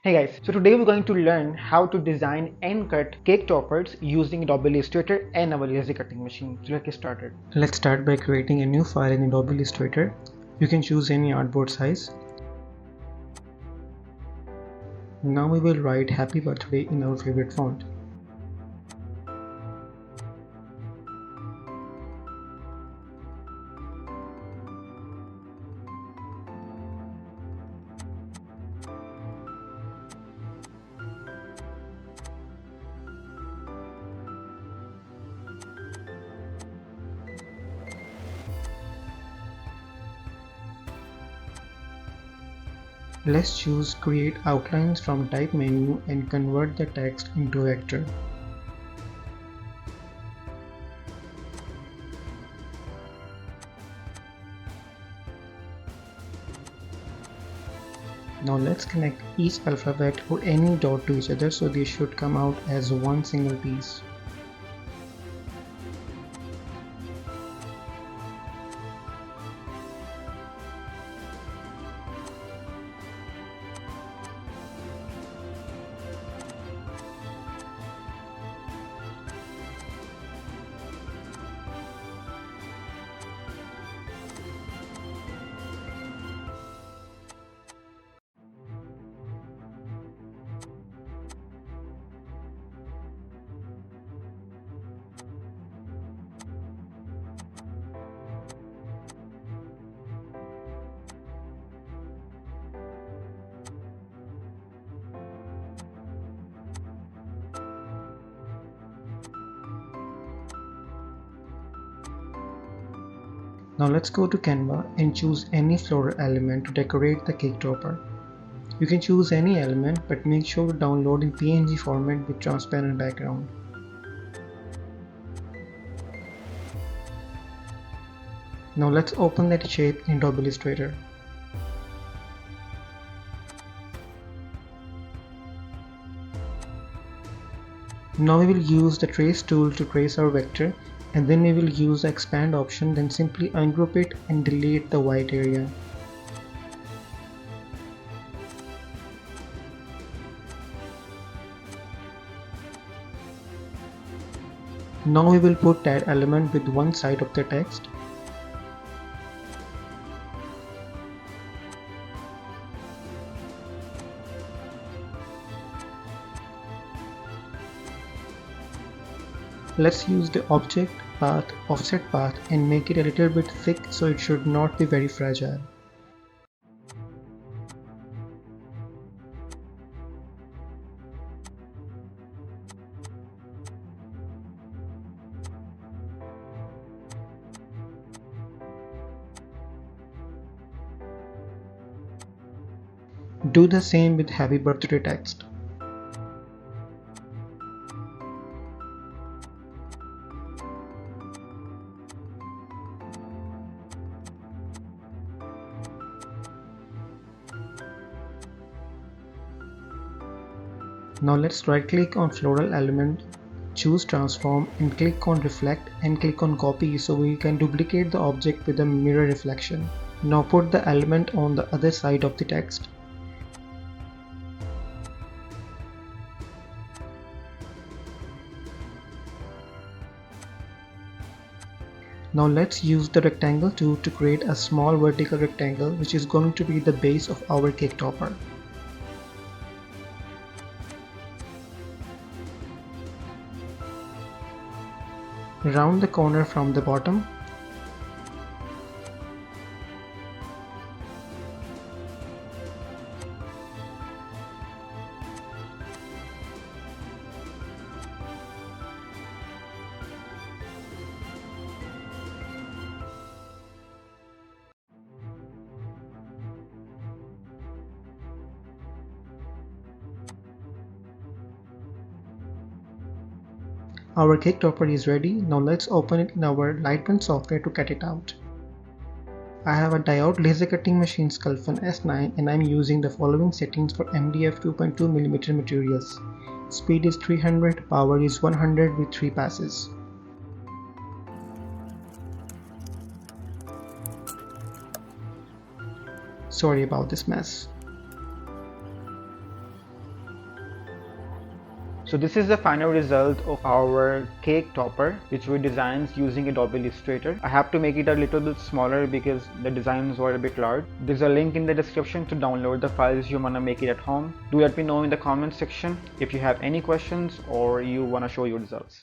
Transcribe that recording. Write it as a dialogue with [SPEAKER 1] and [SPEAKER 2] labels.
[SPEAKER 1] Hey guys, so today we're going to learn how to design and cut cake toppers using Adobe Illustrator and our laser cutting machine. So let's get started. Let's start by creating a new file in Adobe Illustrator. You can choose any artboard size. Now we will write happy birthday in our favorite font. Let's choose Create Outlines from Type menu and convert the text into a vector. Now let's connect each alphabet or any dot to each other so they should come out as one single piece. Now let's go to Canva and choose any floral element to decorate the cake topper. You can choose any element, but make sure to download in PNG format with transparent background. Now let's open that shape in Adobe Illustrator. Now we will use the trace tool to trace our vector, and then we will use the expand option, then simply ungroup it and delete the white area. Now we will put that element with one side of the text. Let's use the object path, offset path, and make it a little bit thick so it should not be very fragile. Do the same with happy birthday text. Now let's right click on floral element, choose transform and click on reflect and click on copy so we can duplicate the object with a mirror reflection. Now put the element on the other side of the text. Now let's use the rectangle tool to create a small vertical rectangle which is going to be the base of our cake topper. Round the corner from the bottom. Our cake topper is ready. Now let's open it in our LightBurn software to cut it out. I have a diode laser cutting machine Sculpfun S9 and I'm using the following settings for MDF 2.2mm materials. Speed is 300, power is 100 with 3 passes. Sorry about this mess.
[SPEAKER 2] So this is the final result of our cake topper, which we designed using Adobe Illustrator. I have to make it a little bit smaller because the designs were a bit large. There's a link in the description to download the files you want to make it at home. Do let me know in the comment section if you have any questions or you want to show your results.